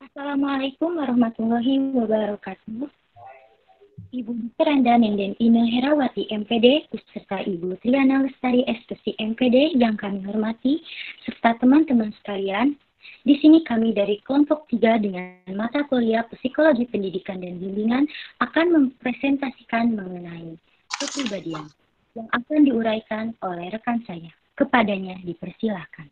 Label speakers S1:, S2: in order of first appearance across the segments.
S1: Assalamualaikum warahmatullahi wabarakatuh. Ibu Dr. Anda Nenden Ine Herawati MPD, beserta Ibu Triana Lestari SPC MPD yang kami hormati, serta teman-teman sekalian. Di sini kami dari kelompok 3 dengan mata kuliah Psikologi Pendidikan dan Bimbingan akan mempresentasikan mengenai kepribadian yang akan diuraikan oleh rekan saya. Kepadanya dipersilahkan.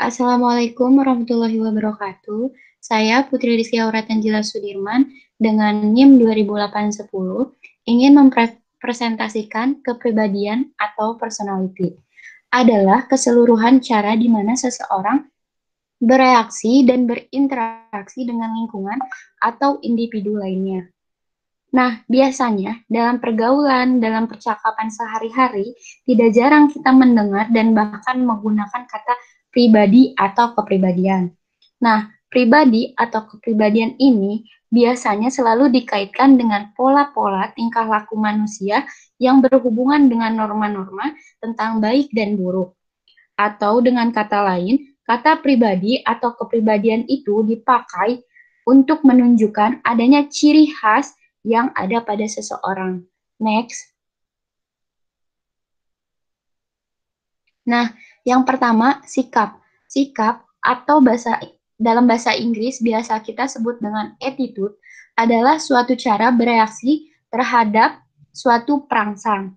S2: Assalamualaikum warahmatullahi wabarakatuh. Saya Putri Rizky Auratanjila Sudirman dengan NIM 2810 ingin mempresentasikan kepribadian atau personality. Adalah keseluruhan cara di mana seseorang bereaksi dan berinteraksi dengan lingkungan atau individu lainnya. Nah, biasanya dalam pergaulan, dalam percakapan sehari-hari, tidak jarang kita mendengar dan bahkan menggunakan kata pribadi atau kepribadian. Nah, pribadi atau kepribadian ini biasanya selalu dikaitkan dengan pola-pola tingkah laku manusia yang berhubungan dengan norma-norma tentang baik dan buruk. Atau dengan kata lain, kata pribadi atau kepribadian itu dipakai untuk menunjukkan adanya ciri khas yang ada pada seseorang. Next. Nah, yang pertama, sikap. Sikap atau dalam bahasa Inggris biasa kita sebut dengan attitude adalah suatu cara bereaksi terhadap suatu perangsang.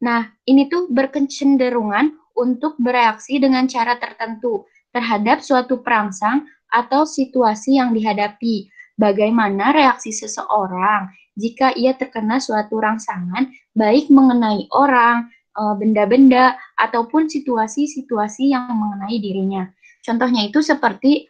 S2: Nah, ini tuh berkecenderungan untuk bereaksi dengan cara tertentu terhadap suatu perangsang atau situasi yang dihadapi. Bagaimana reaksi seseorang jika ia terkena suatu rangsangan, baik mengenai orang, benda-benda, ataupun situasi-situasi yang mengenai dirinya. Contohnya itu seperti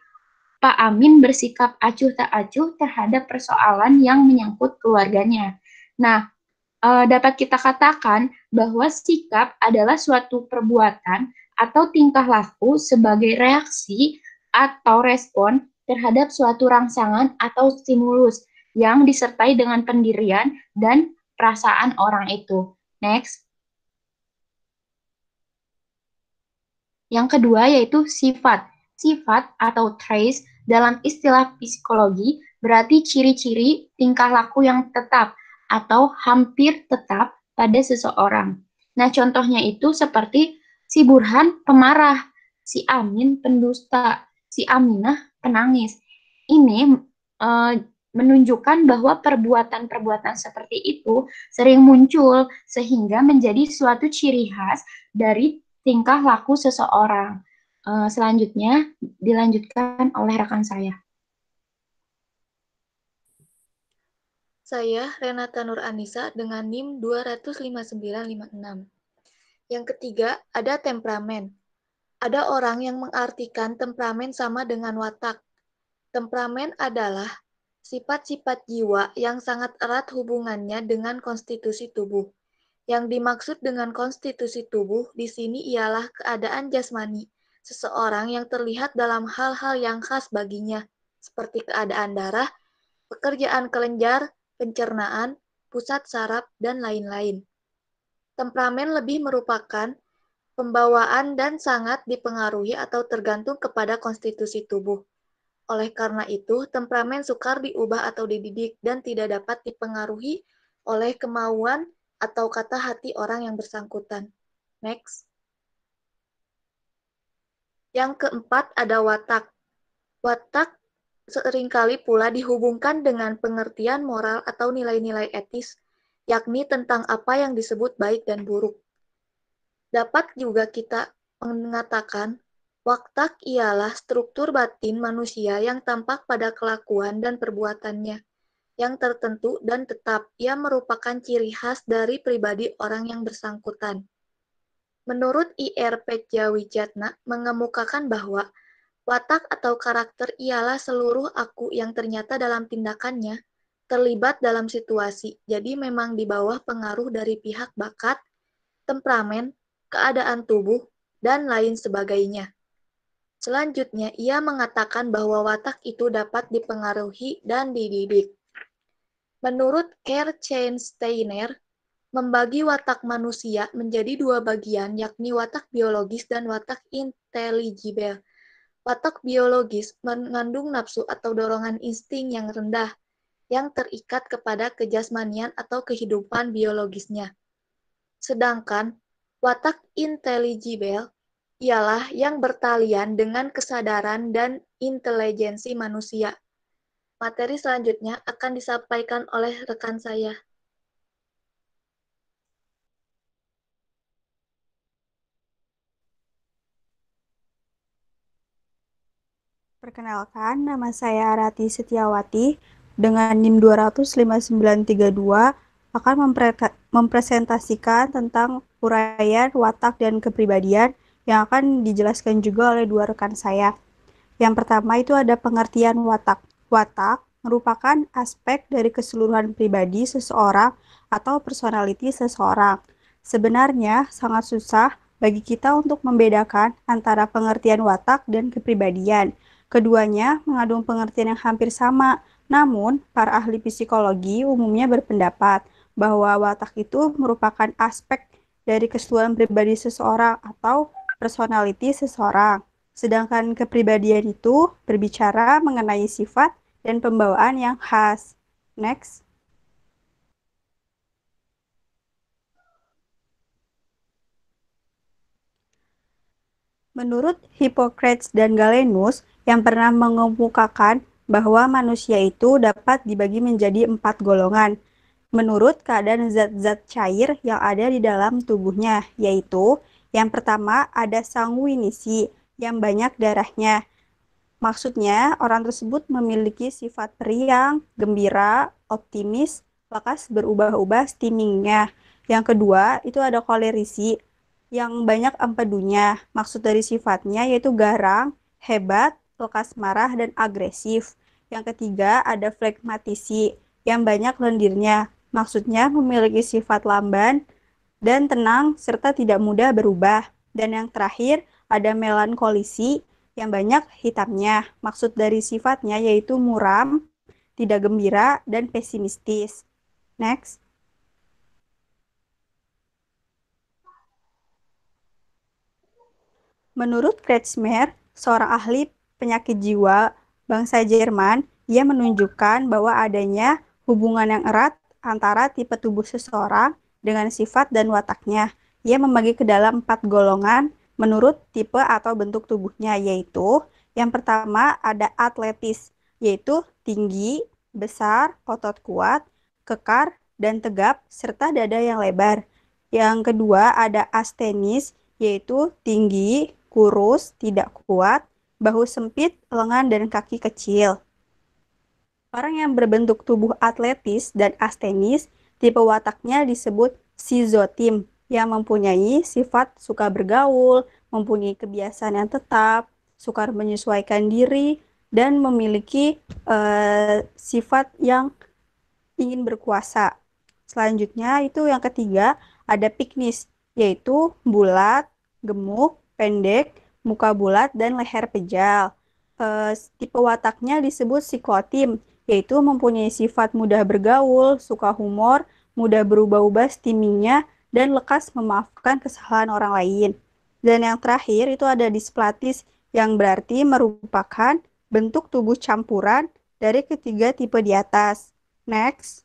S2: Pak Amin bersikap acuh tak acuh terhadap persoalan yang menyangkut keluarganya. Nah, dapat kita katakan bahwa sikap adalah suatu perbuatan atau tingkah laku sebagai reaksi atau respon terhadap suatu rangsangan atau stimulus yang disertai dengan pendirian dan perasaan orang itu. Next. Yang kedua yaitu sifat. Sifat atau traits dalam istilah psikologi berarti ciri-ciri tingkah laku yang tetap atau hampir tetap pada seseorang. Nah, contohnya itu seperti si Burhan pemarah, si Amin pendusta, si Aminah penangis. Ini menunjukkan bahwa perbuatan-perbuatan seperti itu sering muncul sehingga menjadi suatu ciri khas dari tingkah laku seseorang. Selanjutnya dilanjutkan oleh rekan saya.
S3: Saya Renata Nur Anissa dengan NIM 25956. Yang ketiga, ada temperamen. Ada orang yang mengartikan temperamen sama dengan watak. Temperamen adalah sifat-sifat jiwa yang sangat erat hubungannya dengan konstitusi tubuh. Yang dimaksud dengan konstitusi tubuh di sini ialah keadaan jasmani seseorang yang terlihat dalam hal-hal yang khas baginya, seperti keadaan darah, pekerjaan kelenjar, pencernaan, pusat saraf, dan lain-lain. Temperamen lebih merupakan pembawaan dan sangat dipengaruhi atau tergantung kepada konstitusi tubuh. Oleh karena itu, temperamen sukar diubah atau dididik dan tidak dapat dipengaruhi oleh kemauan atau kata hati orang yang bersangkutan. Next. Yang keempat ada watak. Watak seringkali pula dihubungkan dengan pengertian moral atau nilai-nilai etis, yakni tentang apa yang disebut baik dan buruk. Dapat juga kita mengatakan, watak ialah struktur batin manusia yang tampak pada kelakuan dan perbuatannya, yang tertentu dan tetap. Ia merupakan ciri khas dari pribadi orang yang bersangkutan. Menurut I.R. Pejjawijatna mengemukakan bahwa watak atau karakter ialah seluruh aku yang ternyata dalam tindakannya terlibat dalam situasi, jadi memang di bawah pengaruh dari pihak bakat, temperamen, keadaan tubuh, dan lain sebagainya. Selanjutnya, ia mengatakan bahwa watak itu dapat dipengaruhi dan dididik. Menurut Kerr Steiner, membagi watak manusia menjadi dua bagian, yakni watak biologis dan watak intelligibel. Watak biologis mengandung nafsu atau dorongan insting yang rendah, yang terikat kepada kejasmanian atau kehidupan biologisnya. Sedangkan watak intelligibel ialah yang bertalian dengan kesadaran dan intelijensi manusia. Materi selanjutnya akan disampaikan oleh rekan saya.
S4: Perkenalkan, nama saya Arati Setiawati dengan NIM 25932 akan mempresentasikan tentang uraian watak dan kepribadian yang akan dijelaskan juga oleh dua rekan saya. Yang pertama itu ada pengertian watak. Watak merupakan aspek dari keseluruhan pribadi seseorang atau personality seseorang. Sebenarnya sangat susah bagi kita untuk membedakan antara pengertian watak dan kepribadian. Keduanya mengandung pengertian yang hampir sama, namun para ahli psikologi umumnya berpendapat bahwa watak itu merupakan aspek dari keseluruhan pribadi seseorang atau personality seseorang. Sedangkan kepribadian itu berbicara mengenai sifat dan pembawaan yang khas. Next. Menurut Hippocrates dan Galenus yang pernah mengemukakan bahwa manusia itu dapat dibagi menjadi 4 golongan menurut keadaan zat-zat cair yang ada di dalam tubuhnya, yaitu yang pertama ada sanguinisi yang banyak darahnya. Maksudnya, orang tersebut memiliki sifat periang, gembira, optimis, lekas berubah-ubah steamingnya. Yang kedua, itu ada kolerisi yang banyak empedunya. Maksud dari sifatnya yaitu garang, hebat, lekas marah, dan agresif. Yang ketiga, ada flegmatisi yang banyak lendirnya. Maksudnya memiliki sifat lamban dan tenang serta tidak mudah berubah. Dan yang terakhir, ada melankolisi yang banyak hitamnya. Maksud dari sifatnya yaitu muram, tidak gembira, dan pesimistis. Next. Menurut Kretschmer, seorang ahli penyakit jiwa bangsa Jerman, ia menunjukkan bahwa adanya hubungan yang erat antara tipe tubuh seseorang dengan sifat dan wataknya. Ia membagi ke dalam 4 golongan menurut tipe atau bentuk tubuhnya, yaitu yang pertama ada atletis, yaitu tinggi, besar, otot kuat, kekar, dan tegap, serta dada yang lebar. Yang kedua ada astenis, yaitu tinggi, kurus, tidak kuat, bahu sempit, lengan, dan kaki kecil. Orang yang berbentuk tubuh atletis dan astenis, tipe wataknya disebut schizotim, yang mempunyai sifat suka bergaul, mempunyai kebiasaan yang tetap, suka menyesuaikan diri, dan memiliki sifat yang ingin berkuasa. Selanjutnya itu yang ketiga ada piknis, yaitu bulat, gemuk, pendek, muka bulat, dan leher pejal. Tipe wataknya disebut psikotim, yaitu mempunyai sifat mudah bergaul, suka humor, mudah berubah-ubah steamingnya, dan lekas memaafkan kesalahan orang lain. Dan yang terakhir itu ada displatis, yang berarti merupakan bentuk tubuh campuran dari ketiga tipe di atas. Next.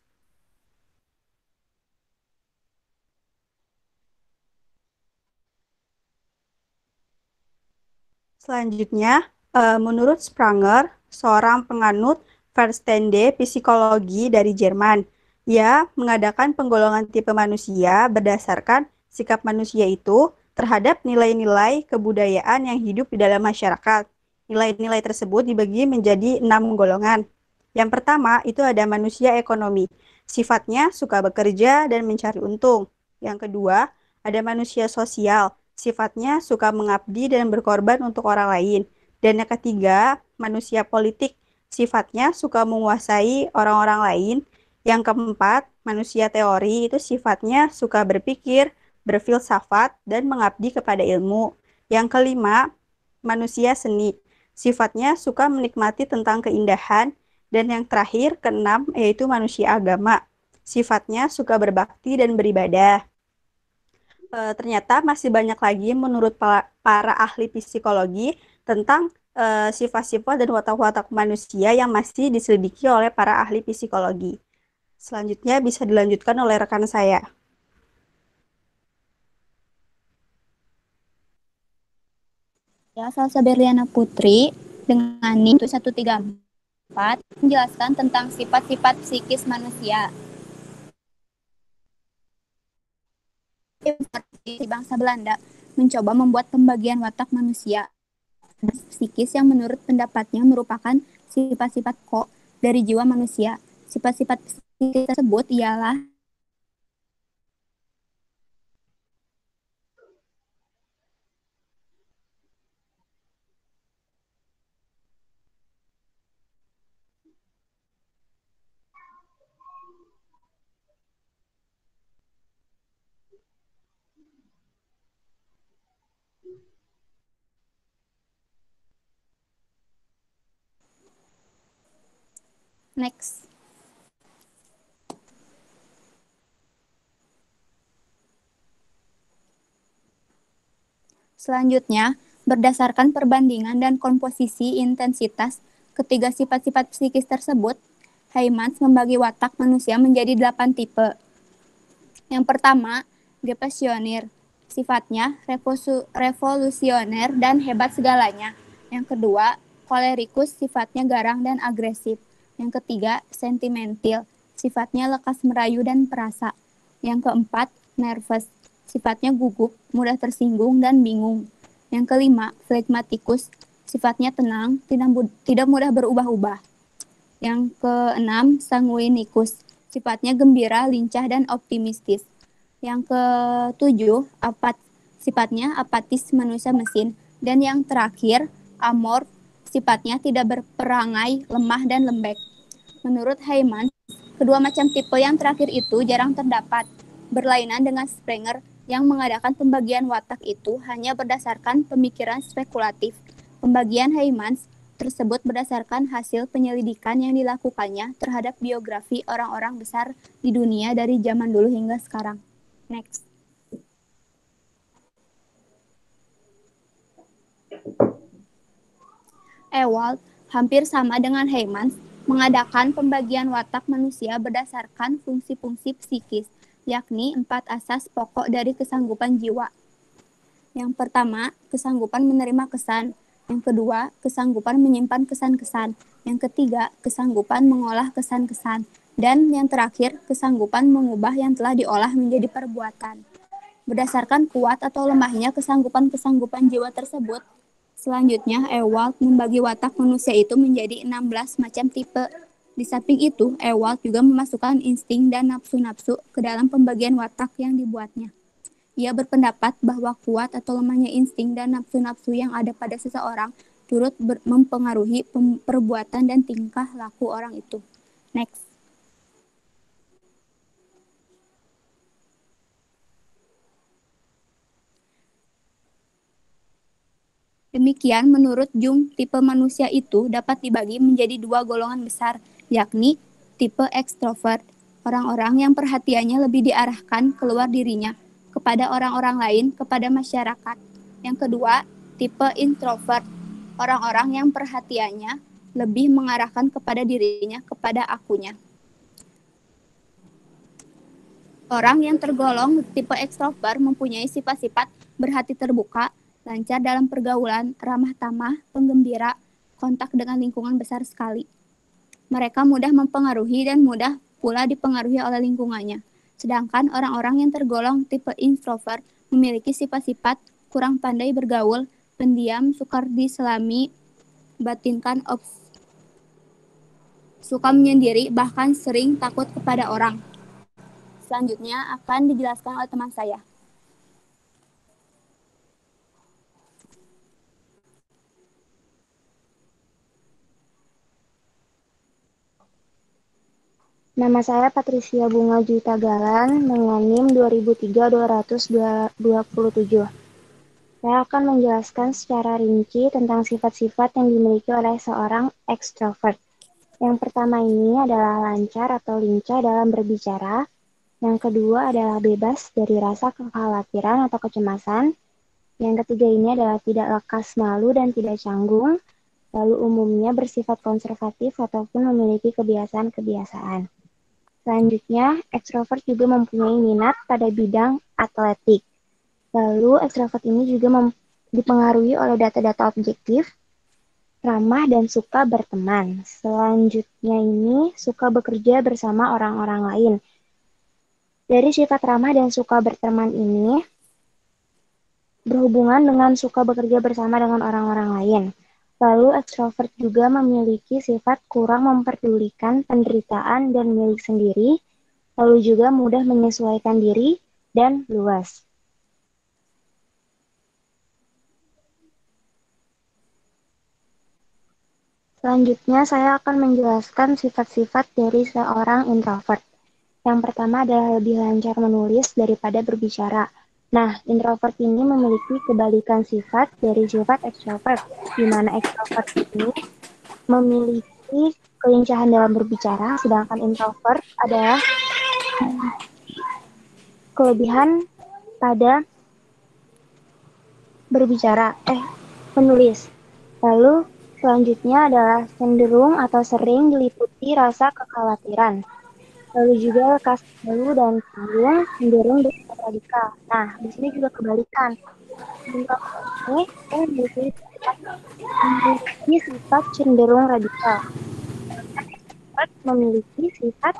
S4: Selanjutnya, menurut Spranger, seorang penganut Verstände psikologi dari Jerman, ia mengadakan penggolongan tipe manusia berdasarkan sikap manusia itu terhadap nilai-nilai kebudayaan yang hidup di dalam masyarakat. Nilai-nilai tersebut dibagi menjadi 6 golongan. Yang pertama itu ada manusia ekonomi. Sifatnya suka bekerja dan mencari untung. Yang kedua, ada manusia sosial. Sifatnya suka mengabdi dan berkorban untuk orang lain. Dan yang ketiga, manusia politik. Sifatnya suka menguasai orang-orang lain. Yang keempat, manusia teori itu sifatnya suka berpikir, berfilsafat, dan mengabdi kepada ilmu. Yang kelima, manusia seni. Sifatnya suka menikmati tentang keindahan. Dan yang terakhir, keenam, yaitu manusia agama. Sifatnya suka berbakti dan beribadah. Ternyata masih banyak lagi menurut para ahli psikologi tentang sifat-sifat dan watak-watak manusia yang masih diselidiki oleh para ahli psikologi. Selanjutnya bisa dilanjutkan oleh rekan saya.
S5: Ya, Salsa Berliana Putri dengan NIM 134 menjelaskan tentang sifat-sifat psikis manusia. Di bangsa Belanda mencoba membuat pembagian watak manusia psikis yang menurut pendapatnya merupakan sifat-sifat dari jiwa manusia. Sifat-sifat psikis tersebut ialah next. Selanjutnya, berdasarkan perbandingan dan komposisi intensitas ketiga sifat-sifat psikis tersebut, Heymans membagi watak manusia menjadi 8 tipe. Yang pertama, gepassioner, sifatnya revolusioner dan hebat segalanya. Yang kedua, kolerikus, sifatnya garang dan agresif. Yang ketiga, sentimental, sifatnya lekas merayu dan perasa. Yang keempat, nervous, sifatnya gugup, mudah tersinggung dan bingung. Yang kelima, phlegmaticus, sifatnya tenang, tidak mudah berubah-ubah. Yang keenam, sanguinicus, sifatnya gembira, lincah, dan optimistis. Yang ketujuh, sifatnya apatis, manusia mesin. Dan yang terakhir, amorf, sifatnya tidak berperangai, lemah, dan lembek. Menurut Heymans, kedua macam tipe yang terakhir itu jarang terdapat. Berlainan dengan Sprenger yang mengadakan pembagian watak itu hanya berdasarkan pemikiran spekulatif. Pembagian Heymans tersebut berdasarkan hasil penyelidikan yang dilakukannya terhadap biografi orang-orang besar di dunia dari zaman dulu hingga sekarang. Next. Ewald, hampir sama dengan Heymans, mengadakan pembagian watak manusia berdasarkan fungsi-fungsi psikis, yakni 4 asas pokok dari kesanggupan jiwa. Yang pertama, kesanggupan menerima kesan. Yang kedua, kesanggupan menyimpan kesan-kesan. Yang ketiga, kesanggupan mengolah kesan-kesan. Dan yang terakhir, kesanggupan mengubah yang telah diolah menjadi perbuatan. Berdasarkan kuat atau lemahnya kesanggupan-kesanggupan jiwa tersebut, selanjutnya Ewald membagi watak manusia itu menjadi 16 macam tipe. Di samping itu, Ewald juga memasukkan insting dan nafsu-nafsu ke dalam pembagian watak yang dibuatnya. Ia berpendapat bahwa kuat atau lemahnya insting dan nafsu-nafsu yang ada pada seseorang turut mempengaruhi perbuatan dan tingkah laku orang itu. Next. Demikian, menurut Jung, tipe manusia itu dapat dibagi menjadi 2 golongan besar, yakni tipe ekstrovert, orang-orang yang perhatiannya lebih diarahkan keluar dirinya, kepada orang-orang lain, kepada masyarakat. Yang kedua, tipe introvert, orang-orang yang perhatiannya lebih mengarahkan kepada dirinya, kepada akunya. Orang yang tergolong tipe ekstrovert mempunyai sifat-sifat berhati terbuka, lancar dalam pergaulan, ramah tamah, penggembira, kontak dengan lingkungan besar sekali. Mereka mudah mempengaruhi dan mudah pula dipengaruhi oleh lingkungannya. Sedangkan orang-orang yang tergolong tipe introvert memiliki sifat-sifat kurang pandai bergaul, pendiam, sukar diselami, batinkan suka menyendiri, bahkan sering takut kepada orang. Selanjutnya akan dijelaskan oleh teman saya.
S6: Nama saya Patricia Bunga Juwita Galan dengan NIM 2003-227. Saya akan menjelaskan secara rinci tentang sifat-sifat yang dimiliki oleh seorang ekstrovert. Yang pertama ini adalah lancar atau lincah dalam berbicara. Yang kedua adalah bebas dari rasa kekhawatiran atau kecemasan. Yang ketiga ini adalah tidak lekas malu dan tidak canggung. Lalu umumnya bersifat konservatif ataupun memiliki kebiasaan-kebiasaan. Selanjutnya, ekstrovert juga mempunyai minat pada bidang atletik. Lalu, ekstrovert ini juga dipengaruhi oleh data-data objektif, ramah dan suka berteman. Selanjutnya ini suka bekerja bersama orang-orang lain. Dari sifat ramah dan suka berteman ini berhubungan dengan suka bekerja bersama dengan orang-orang lain. Lalu ekstrovert juga memiliki sifat kurang memperdulikan penderitaan dan milik sendiri, lalu juga mudah menyesuaikan diri dan luas. Selanjutnya, saya akan menjelaskan sifat-sifat dari seorang introvert. Yang pertama adalah lebih lancar menulis daripada berbicara. Nah, introvert ini memiliki kebalikan sifat dari sifat ekstrovert, di mana ekstrovert ini memiliki kelincahan dalam berbicara, sedangkan introvert adalah kelebihan pada menulis. Lalu selanjutnya adalah cenderung atau sering diliputi rasa kekhawatiran. Lalu juga lekas malu dan cenderung bersifat radikal. Nah, di sini juga kebalikan. Introvert ini memiliki sifat cenderung radikal. Introvert memiliki sifat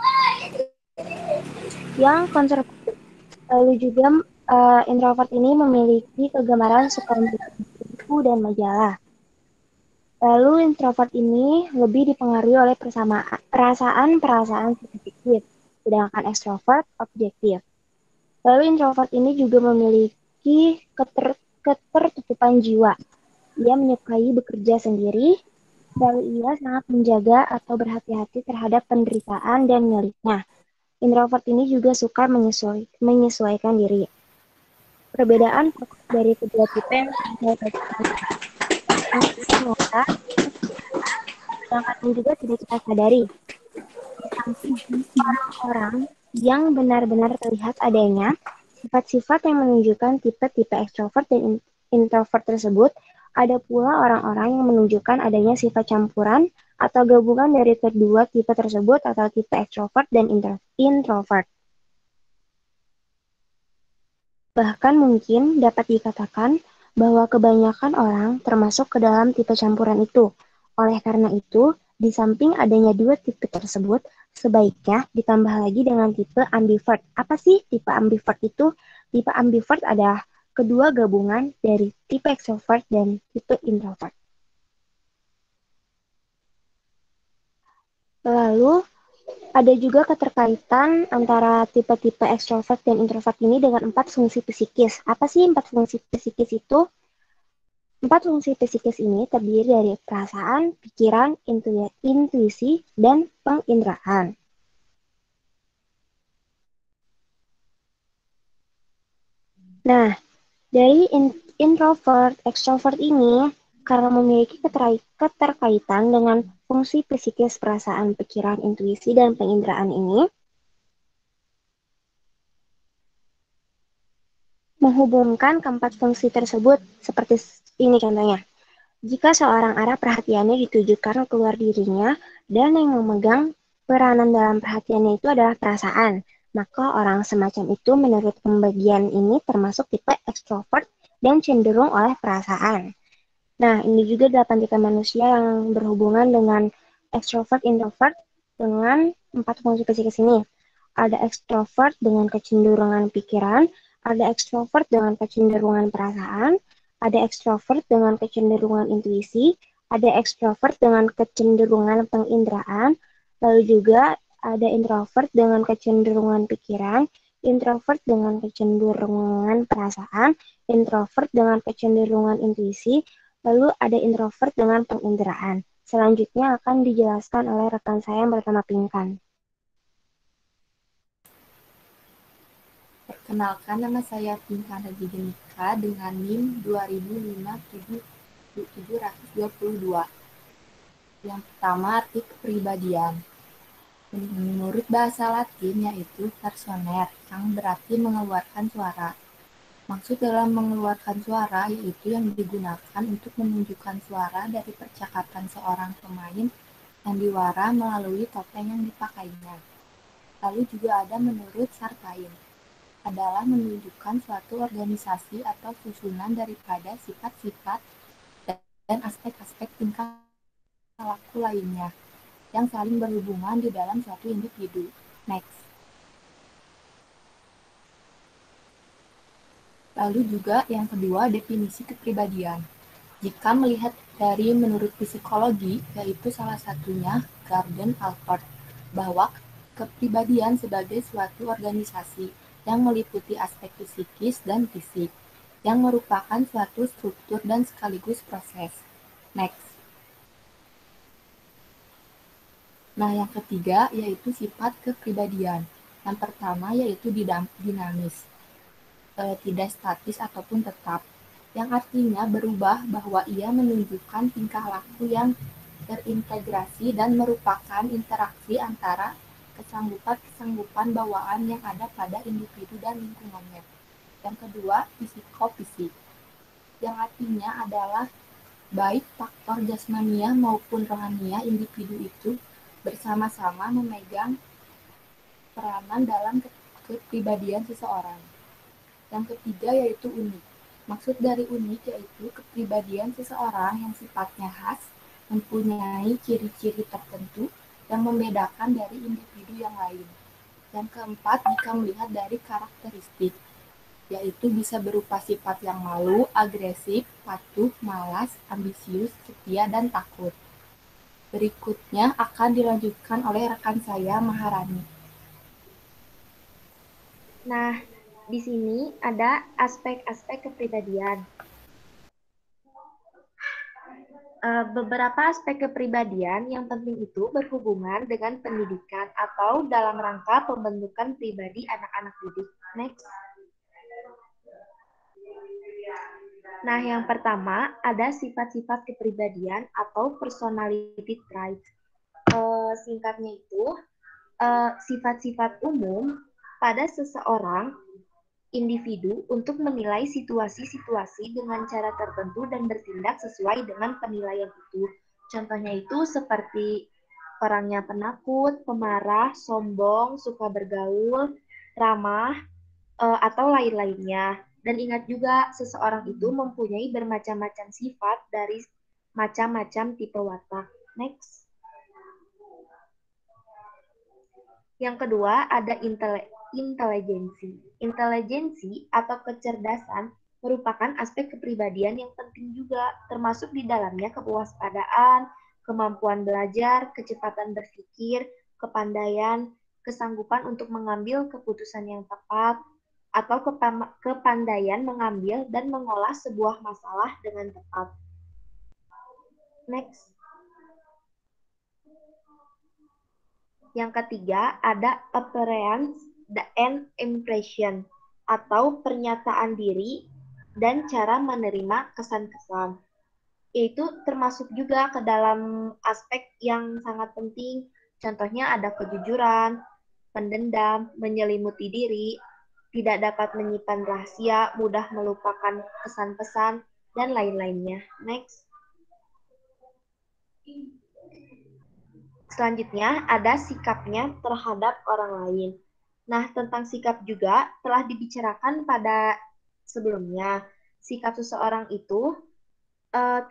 S6: yang konservatif. Lalu juga introvert ini memiliki kegemaran suka membaca buku dan majalah. Lalu introvert ini lebih dipengaruhi oleh perasaan-perasaan subjektif, sedangkan extrovert objektif. Lalu introvert ini juga memiliki ketertutupan jiwa. Ia menyukai bekerja sendiri, lalu ia sangat menjaga atau berhati-hati terhadap penderitaan dan miliknya. Introvert ini juga suka menyesuaikan diri. Perbedaan dari kedua tipe yang saya bacakan nyata, sedangkan juga tidak kita sadari. Di samping orang-orang yang benar-benar terlihat adanya sifat-sifat yang menunjukkan tipe-tipe ekstrovert dan introvert tersebut, ada pula orang-orang yang menunjukkan adanya sifat campuran atau gabungan dari kedua tipe tersebut atau tipe ekstrovert dan introvert. Bahkan mungkin dapat dikatakan bahwa kebanyakan orang termasuk ke dalam tipe campuran itu. Oleh karena itu, di samping adanya dua tipe tersebut, sebaiknya ditambah lagi dengan tipe ambivert. Apa sih tipe ambivert itu? Tipe ambivert adalah kedua gabungan dari tipe extrovert dan tipe introvert. Lalu, ada juga keterkaitan antara tipe-tipe ekstrovert dan introvert ini dengan 4 fungsi psikis. Apa sih 4 fungsi psikis itu? 4 fungsi psikis ini terdiri dari perasaan, pikiran, intuisi, dan penginderaan. Nah, dari introvert, extrovert ini karena memiliki keterkaitan dengan fungsi psikis, perasaan, pikiran, intuisi, dan penginderaan ini, menghubungkan keempat fungsi tersebut seperti ini contohnya. Jika seorang arah perhatiannya ditujukan keluar dirinya dan yang memegang peranan dalam perhatiannya itu adalah perasaan, maka orang semacam itu menurut pembagian ini termasuk tipe ekstrovert dan cenderung oleh perasaan. Nah, ini juga 8 tipe manusia yang berhubungan dengan ekstrovert, introvert dengan 4 fungsi psikis ini. Ada ekstrovert dengan kecenderungan pikiran, ada ekstrovert dengan kecenderungan perasaan, ada ekstrovert dengan kecenderungan intuisi, ada ekstrovert dengan kecenderungan penginderaan, lalu juga ada introvert dengan kecenderungan pikiran, introvert dengan kecenderungan perasaan, introvert dengan kecenderungan intuisi, lalu ada introvert dengan penginderaan. Selanjutnya akan dijelaskan oleh rekan saya yang bernama Pinkan.
S2: Perkenalkan, nama saya Pinkan Regidenika dengan NIM 2005-722. Yang pertama, arti kepribadian. Menurut bahasa Latin yaitu personer, yang berarti mengeluarkan suara. Maksud dalam mengeluarkan suara yaitu yang digunakan untuk menunjukkan suara dari percakapan seorang pemain yang diwara melalui topeng yang dipakainya. Lalu juga ada menurut Sartain, adalah menunjukkan suatu organisasi atau susunan daripada sifat-sifat dan aspek-aspek tingkah laku lainnya yang saling berhubungan di dalam suatu individu. Next. Lalu juga yang kedua, definisi kepribadian. Jika melihat dari menurut psikologi, yaitu salah satunya Gordon Allport, bahwa kepribadian sebagai suatu organisasi yang meliputi aspek psikis dan fisik, yang merupakan suatu struktur dan sekaligus proses. Next. Nah, yang ketiga yaitu sifat kepribadian. Yang pertama yaitu dinamis, tidak statis ataupun tetap, yang artinya berubah bahwa ia menunjukkan tingkah laku yang terintegrasi dan merupakan interaksi antara kesanggupan bawaan yang ada pada individu dan lingkungannya. Yang kedua, psikofisik, yang artinya adalah baik faktor jasmania maupun rohania individu itu bersama-sama memegang peranan dalam kepribadian seseorang. Yang ketiga yaitu unik. Maksud dari unik yaitu kepribadian seseorang yang sifatnya khas, mempunyai ciri-ciri tertentu yang membedakan dari individu yang lain. Yang keempat, jika melihat dari karakteristik, yaitu bisa berupa sifat yang malu, agresif, patuh, malas, ambisius, setia, dan takut. Berikutnya akan dilanjutkan oleh rekan saya, Maharani.
S6: Nah, di sini ada aspek-aspek kepribadian. Beberapa aspek kepribadian yang penting itu berhubungan dengan pendidikan atau dalam rangka pembentukan pribadi anak-anak didik. Next. Nah, yang pertama ada sifat-sifat kepribadian atau personality traits. Singkatnya itu sifat-sifat umum pada seseorang individu untuk menilai situasi-situasi dengan cara tertentu dan bertindak sesuai dengan penilaian itu. Contohnya itu seperti orangnya penakut, pemarah, sombong, suka bergaul, ramah, atau lain-lainnya. Dan ingat juga, seseorang itu mempunyai bermacam-macam sifat dari macam-macam tipe watak. Next. Yang kedua, ada intelijensi. Intelijensi atau kecerdasan merupakan aspek kepribadian yang penting juga, termasuk di dalamnya kewaspadaan, kemampuan belajar, kecepatan berpikir, kepandaian, kesanggupan untuk mengambil keputusan yang tepat, atau kepandaian mengambil dan mengolah sebuah masalah dengan tepat. Next. Yang ketiga, ada appearance and impression, atau pernyataan diri dan cara menerima kesan-kesan. Yaitu termasuk juga ke dalam aspek yang sangat penting. Contohnya ada kejujuran, pendendam, menyelimuti diri, tidak dapat menyimpan rahasia, mudah melupakan pesan-pesan, dan lain-lainnya. Next. Selanjutnya ada sikapnya terhadap orang lain. Nah, tentang sikap juga telah dibicarakan pada sebelumnya. Sikap seseorang itu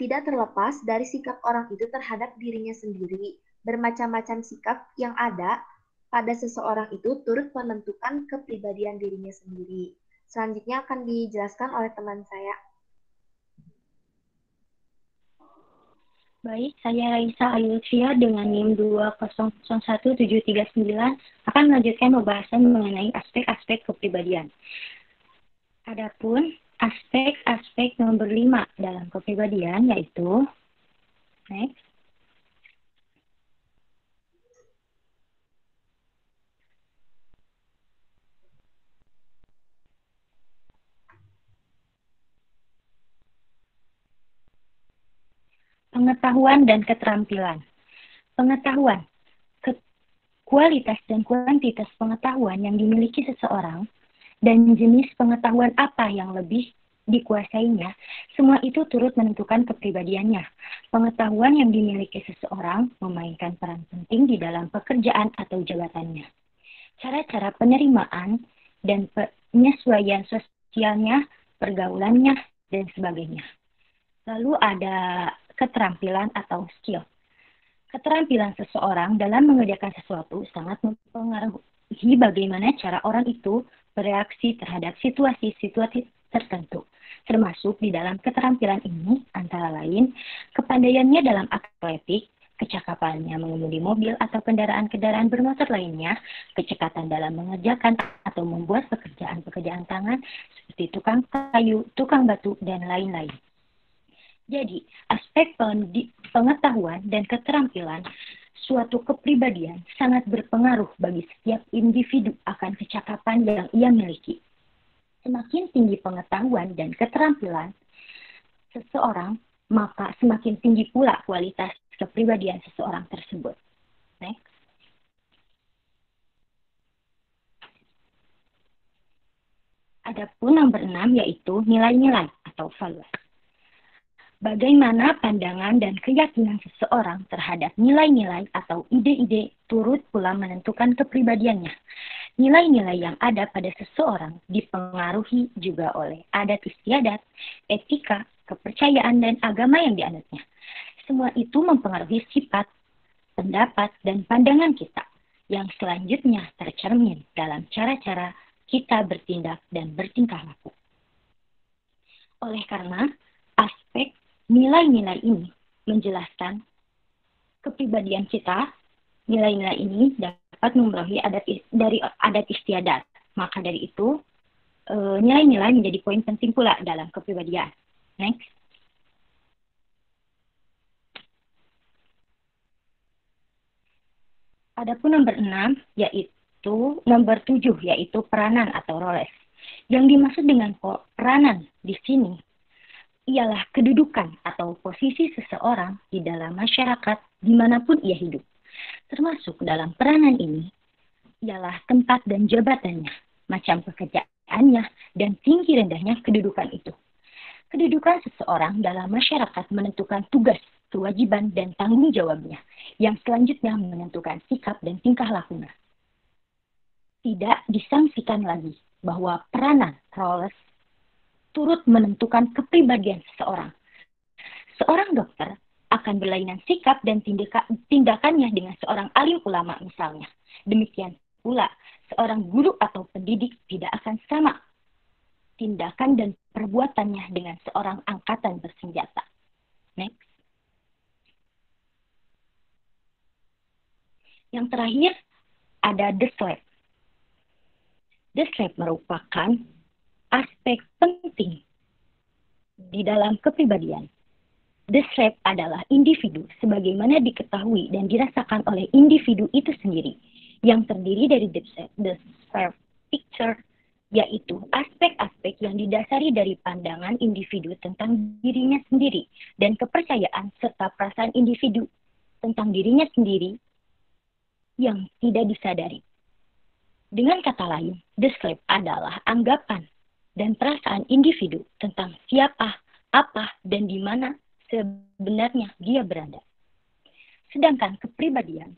S6: tidak terlepas dari sikap orang itu terhadap dirinya sendiri. Bermacam-macam sikap yang ada pada seseorang itu turut menentukan kepribadian dirinya sendiri. Selanjutnya akan dijelaskan oleh teman saya.
S1: Baik, saya Raisa Ayulfia dengan NIM 2001739 akan melanjutkan pembahasan mengenai aspek-aspek kepribadian. Adapun aspek-aspek nomor 5 dalam kepribadian yaitu next. Pengetahuan dan keterampilan. pengetahuan, kualitas dan kuantitas pengetahuan yang dimiliki seseorang, dan jenis pengetahuan apa yang lebih dikuasainya, semua itu turut menentukan kepribadiannya. Pengetahuan yang dimiliki seseorang memainkan peran penting di dalam pekerjaan atau jabatannya. Cara-cara penerimaan dan penyesuaian sosialnya, pergaulannya, dan sebagainya. Lalu ada keterampilan atau skill. Keterampilan seseorang dalam mengerjakan sesuatu sangat mempengaruhi bagaimana cara orang itu bereaksi terhadap situasi-situasi tertentu. Termasuk di dalam keterampilan ini antara lain kepandaiannya dalam atletik, kecakapannya mengemudi mobil atau kendaraan-kendaraan bermotor lainnya, kecepatan dalam mengerjakan atau membuat pekerjaan-pekerjaan tangan seperti tukang kayu, tukang batu, dan lain-lain. Jadi, aspek pengetahuan dan keterampilan suatu kepribadian sangat berpengaruh bagi setiap individu akan kecakapan yang ia miliki. Semakin tinggi pengetahuan dan keterampilan seseorang, maka semakin tinggi pula kualitas kepribadian seseorang tersebut. Next. Adapun nomor 6 yaitu nilai-nilai atau valuasi. Bagaimana pandangan dan keyakinan seseorang terhadap nilai-nilai atau ide-ide turut pula menentukan kepribadiannya. Nilai-nilai yang ada pada seseorang dipengaruhi juga oleh adat istiadat, etika, kepercayaan, dan agama yang dianutnya. Semua itu mempengaruhi sifat, pendapat, dan pandangan kita yang selanjutnya tercermin dalam cara-cara kita bertindak dan bertingkah laku. Oleh karena aspek nilai-nilai ini menjelaskan kepribadian kita, nilai-nilai ini dapat mempengaruhi adat istiadat. Maka dari itu, nilai-nilai menjadi poin penting pula dalam kepribadian. Next. Adapun nomor 6 yaitu nomor 7 yaitu peranan atau roles. Yang dimaksud dengan peranan di sini ialah kedudukan atau posisi seseorang di dalam masyarakat dimanapun ia hidup. Termasuk dalam peranan ini ialah tempat dan jabatannya, macam pekerjaannya, dan tinggi rendahnya kedudukan itu. Kedudukan seseorang dalam masyarakat menentukan tugas, kewajiban, dan tanggung jawabnya, yang selanjutnya menentukan sikap dan tingkah lakunya. Tidak disangsikan lagi bahwa peranan, roles, turut menentukan kepribadian seseorang. Seorang dokter akan berlainan sikap dan tindakannya dengan seorang alim ulama misalnya. Demikian pula, seorang guru atau pendidik tidak akan sama tindakan dan perbuatannya dengan seorang angkatan bersenjata. Next. Yang terakhir, ada the slave. The slave merupakan aspek penting di dalam kepribadian. The slave adalah individu sebagaimana diketahui dan dirasakan oleh individu itu sendiri, yang terdiri dari the slave picture, yaitu aspek-aspek yang didasari dari pandangan individu tentang dirinya sendiri dan kepercayaan serta perasaan individu tentang dirinya sendiri yang tidak disadari. Dengan kata lain, the slave adalah anggapan dan perasaan individu tentang siapa, apa, dan di mana sebenarnya dia berada. Sedangkan kepribadian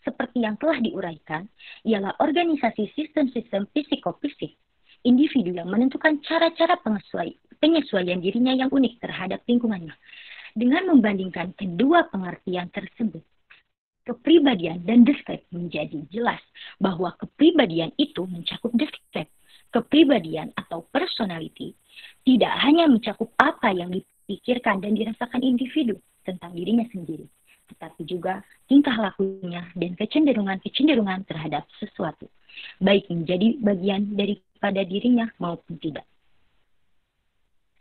S1: seperti yang telah diuraikan ialah organisasi sistem-sistem psikofisik individu yang menentukan cara-cara penyesuaian dirinya yang unik terhadap lingkungannya. Dengan membandingkan kedua pengertian tersebut, kepribadian dan deskrip menjadi jelas bahwa kepribadian itu mencakup deskrip. Kepribadian atau personality tidak hanya mencakup apa yang dipikirkan dan dirasakan individu tentang dirinya sendiri, tetapi juga tingkah lakunya dan kecenderungan-kecenderungan terhadap sesuatu, baik menjadi bagian daripada dirinya maupun tidak.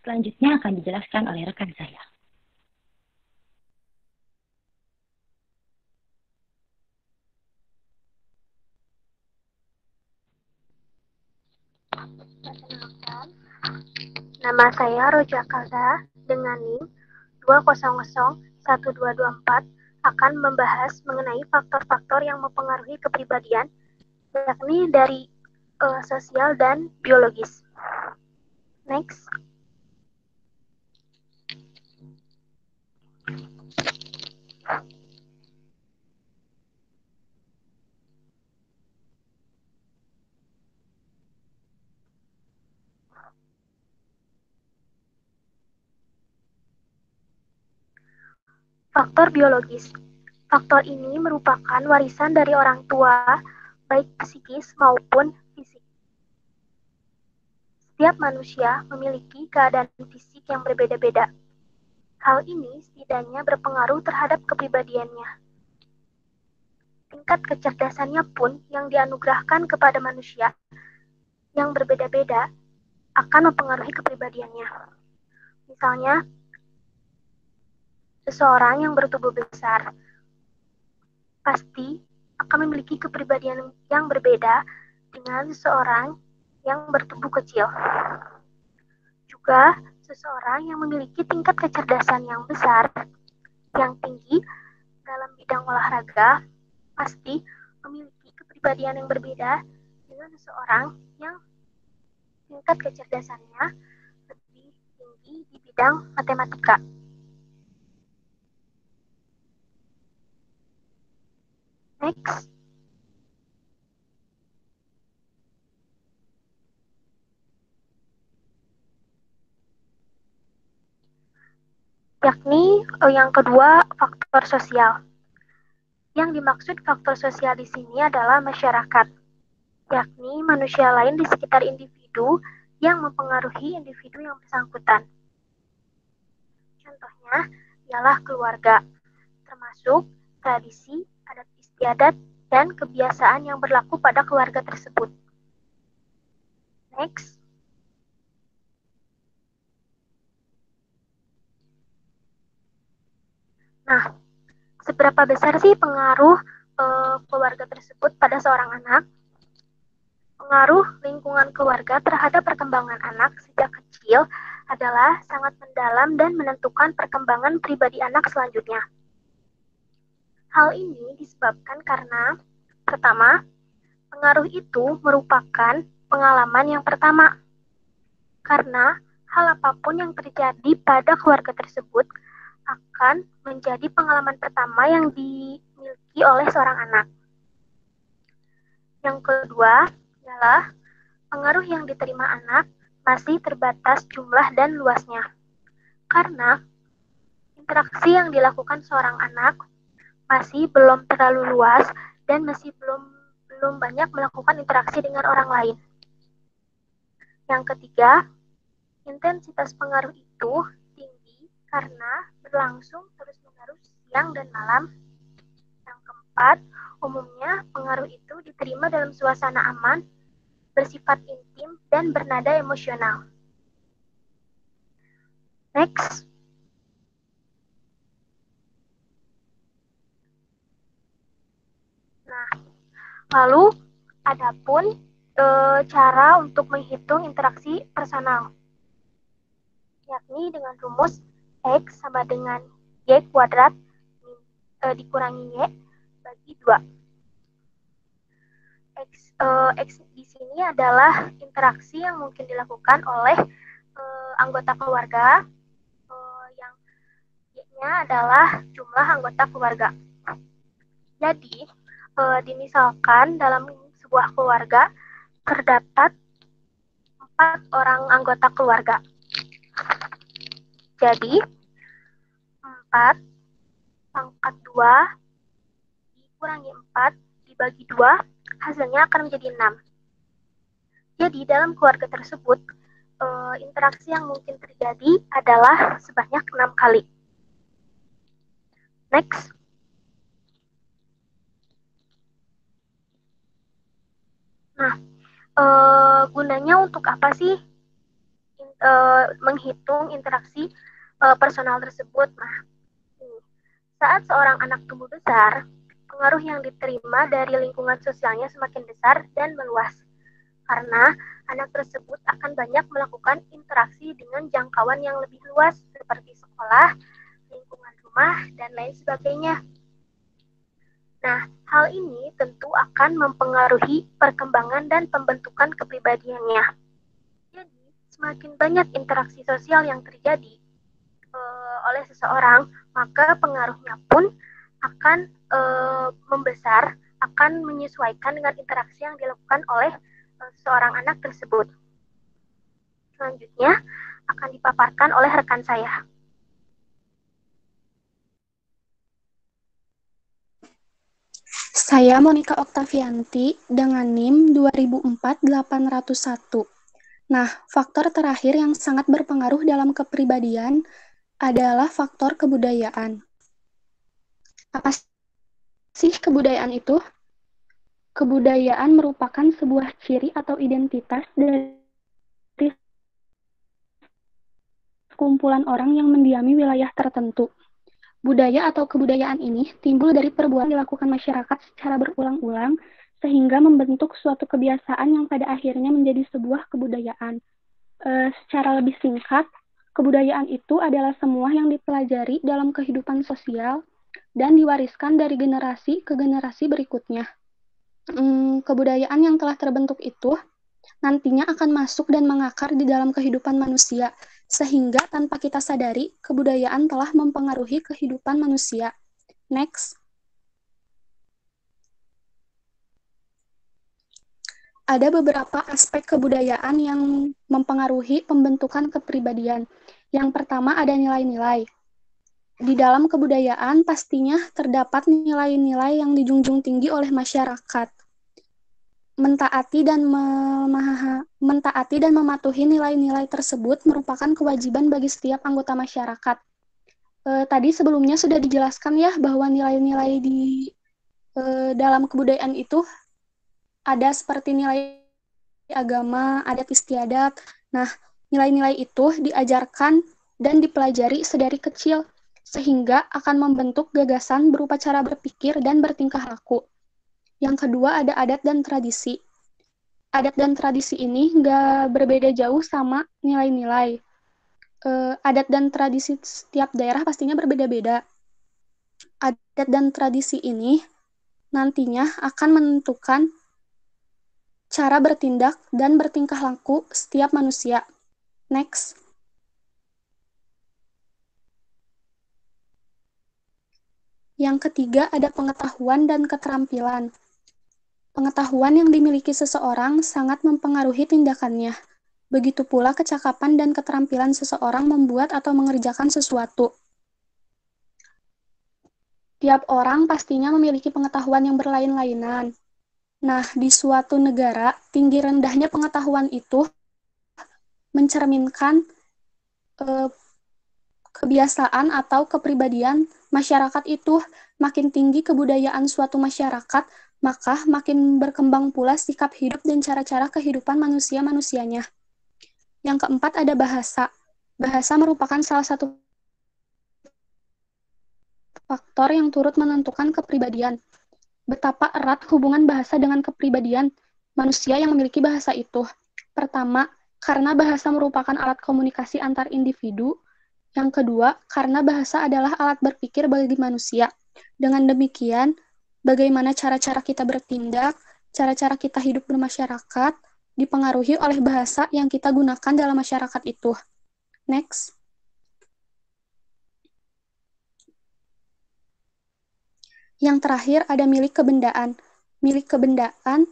S1: Selanjutnya akan dijelaskan oleh rekan saya.
S6: Perkenalkan, nama saya Roja Kalda dengan NIM 2001224 akan membahas mengenai faktor-faktor yang mempengaruhi kepribadian, yakni dari sosial dan biologis. Next. Faktor biologis. Faktor ini merupakan warisan dari orang tua, baik psikis maupun fisik. Setiap manusia memiliki keadaan fisik yang berbeda-beda. Hal ini setidaknya berpengaruh terhadap kepribadiannya. Tingkat kecerdasannya pun yang dianugerahkan kepada manusia yang berbeda-beda akan mempengaruhi kepribadiannya. Misalnya, seseorang yang bertubuh besar pasti akan memiliki kepribadian yang berbeda dengan seseorang yang bertubuh kecil. Juga, seseorang yang memiliki tingkat kecerdasan yang besar, yang tinggi dalam bidang olahraga, pasti memiliki kepribadian yang berbeda dengan seseorang yang tingkat kecerdasannya lebih tinggi di bidang matematika. Next. Yakni yang kedua, faktor sosial. Yang dimaksud faktor sosial di sini adalah masyarakat, yakni manusia lain di sekitar individu yang mempengaruhi individu yang bersangkutan. Contohnya ialah keluarga, termasuk tradisi, adat istiadat, dan kebiasaan yang berlaku pada keluarga tersebut. Next. Nah, seberapa besar sih pengaruh keluarga tersebut pada seorang anak? Pengaruh lingkungan keluarga terhadap perkembangan anak sejak kecil adalah sangat mendalam dan menentukan perkembangan pribadi anak selanjutnya. Hal ini disebabkan karena, pertama, pengaruh itu merupakan pengalaman yang pertama. Karena hal apapun yang terjadi pada keluarga tersebut akan menjadi pengalaman pertama yang dimiliki oleh seorang anak. Yang kedua adalah pengaruh yang diterima anak masih terbatas jumlah dan luasnya. Karena interaksi yang dilakukan seorang anak masih belum terlalu luas dan masih belum banyak melakukan interaksi dengan orang lain. Yang ketiga, intensitas pengaruh itu tinggi karena berlangsung terus-menerus siang dan malam. Yang keempat, umumnya pengaruh itu diterima dalam suasana aman, bersifat intim, dan bernada emosional. Next. Nah, lalu adapun cara untuk menghitung interaksi personal, yakni dengan rumus X sama dengan Y kuadrat dikurangi Y bagi 2. X di sini adalah interaksi yang mungkin dilakukan oleh anggota keluarga, yang Y-nya adalah jumlah anggota keluarga. Jadi, dimisalkan dalam sebuah keluarga terdapat 4 orang anggota keluarga. Jadi, 4 pangkat 2 dikurangi 4 dibagi 2, hasilnya akan menjadi 6. Jadi, dalam keluarga tersebut, interaksi yang mungkin terjadi adalah sebanyak 6 kali. Next. Nah, gunanya untuk apa sih menghitung interaksi personal tersebut? Nah, saat seorang anak tumbuh besar, pengaruh yang diterima dari lingkungan sosialnya semakin besar dan meluas. Karena anak tersebut akan banyak melakukan interaksi dengan jangkauan yang lebih luas seperti sekolah, lingkungan rumah, dan lain sebagainya. Nah, hal ini tentu akan mempengaruhi perkembangan dan pembentukan kepribadiannya. Jadi, semakin banyak interaksi sosial yang terjadi oleh seseorang, maka pengaruhnya pun akan membesar, akan menyesuaikan dengan interaksi yang dilakukan oleh seorang anak tersebut. Selanjutnya akan dipaparkan oleh rekan saya.
S7: Saya Monica Oktavianti dengan NIM 2004-801. Nah, faktor terakhir yang sangat berpengaruh dalam kepribadian adalah faktor kebudayaan. Apa sih kebudayaan itu? Kebudayaan merupakan sebuah ciri atau identitas dari kumpulan orang yang mendiami wilayah tertentu. Budaya atau kebudayaan ini timbul dari perbuatan dilakukan masyarakat secara berulang-ulang sehingga membentuk suatu kebiasaan yang pada akhirnya menjadi sebuah kebudayaan. Secara lebih singkat, kebudayaan itu adalah semua yang dipelajari dalam kehidupan sosial dan diwariskan dari generasi ke generasi berikutnya. Kebudayaan yang telah terbentuk itu nantinya akan masuk dan mengakar di dalam kehidupan manusia, sehingga tanpa kita sadari, kebudayaan telah mempengaruhi kehidupan manusia. Next. Ada beberapa aspek kebudayaan yang mempengaruhi pembentukan kepribadian. Yang pertama ada nilai-nilai. Di dalam kebudayaan pastinya terdapat nilai-nilai yang dijunjung tinggi oleh masyarakat. Mentaati dan mematuhi nilai-nilai tersebut merupakan kewajiban bagi setiap anggota masyarakat. Tadi sebelumnya sudah dijelaskan ya bahwa nilai-nilai di dalam kebudayaan itu ada seperti nilai agama, adat istiadat. Nah, nilai-nilai itu diajarkan dan dipelajari sedari kecil, sehingga akan membentuk gagasan berupa cara berpikir dan bertingkah laku. Yang kedua ada adat dan tradisi. Adat dan tradisi ini nggak berbeda jauh sama nilai-nilai. Adat dan tradisi setiap daerah pastinya berbeda-beda. Adat dan tradisi ini nantinya akan menentukan cara bertindak dan bertingkah laku setiap manusia. Next. Yang ketiga ada pengetahuan dan keterampilan. Pengetahuan yang dimiliki seseorang sangat mempengaruhi tindakannya. Begitu pula kecakapan dan keterampilan seseorang membuat atau mengerjakan sesuatu. Tiap orang pastinya memiliki pengetahuan yang berlain-lainan. Nah, di suatu negara, tinggi rendahnya pengetahuan itu mencerminkan kebiasaan atau kepribadian masyarakat itu. Makin tinggi kebudayaan suatu masyarakat, maka makin berkembang pula sikap hidup dan cara-cara kehidupan manusia-manusianya. Yang keempat ada bahasa. Bahasa merupakan salah satu faktor yang turut menentukan kepribadian. Betapa erat hubungan bahasa dengan kepribadian manusia yang memiliki bahasa itu. Pertama, karena bahasa merupakan alat komunikasi antar individu. Yang kedua, karena bahasa adalah alat berpikir bagi manusia. Dengan demikian, bagaimana cara-cara kita bertindak, cara-cara kita hidup bermasyarakat, dipengaruhi oleh bahasa yang kita gunakan dalam masyarakat itu. Next. Yang terakhir ada milik kebendaan. Milik kebendaan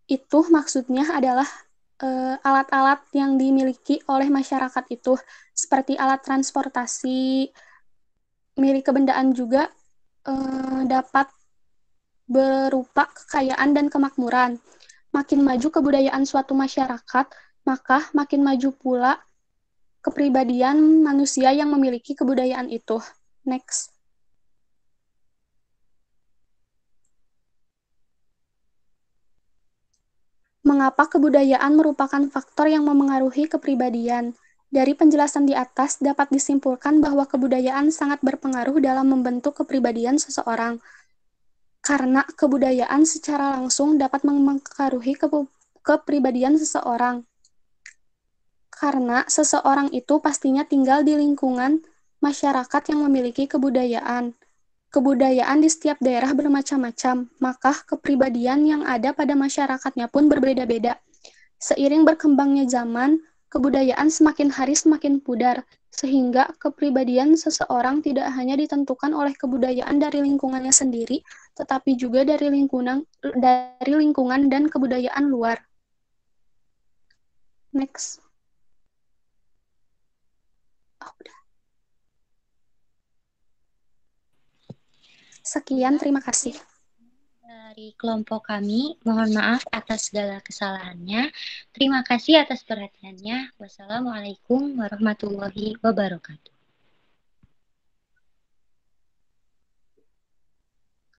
S7: itu maksudnya adalah alat-alat yang dimiliki oleh masyarakat itu, seperti alat transportasi. Milik kebendaan juga dapat berupa kekayaan dan kemakmuran. Makin maju kebudayaan suatu masyarakat, maka makin maju pula kepribadian manusia yang memiliki kebudayaan itu. Next. Mengapa kebudayaan merupakan faktor yang memengaruhi kepribadian? Dari penjelasan di atas dapat disimpulkan bahwa kebudayaan sangat berpengaruh dalam membentuk kepribadian seseorang. Karena kebudayaan secara langsung dapat mempengaruhi kepribadian seseorang. Karena seseorang itu pastinya tinggal di lingkungan masyarakat yang memiliki kebudayaan. Kebudayaan di setiap daerah bermacam-macam, maka kepribadian yang ada pada masyarakatnya pun berbeda-beda. Seiring berkembangnya zaman, kebudayaan semakin hari semakin pudar, sehingga kepribadian seseorang tidak hanya ditentukan oleh kebudayaan dari lingkungannya sendiri, tetapi juga dari lingkungan dan kebudayaan luar. Next. Udah. Sekian, terima kasih.
S1: Dari kelompok kami, mohon maaf atas segala kesalahannya. Terima kasih atas perhatiannya. Wassalamualaikum warahmatullahi wabarakatuh.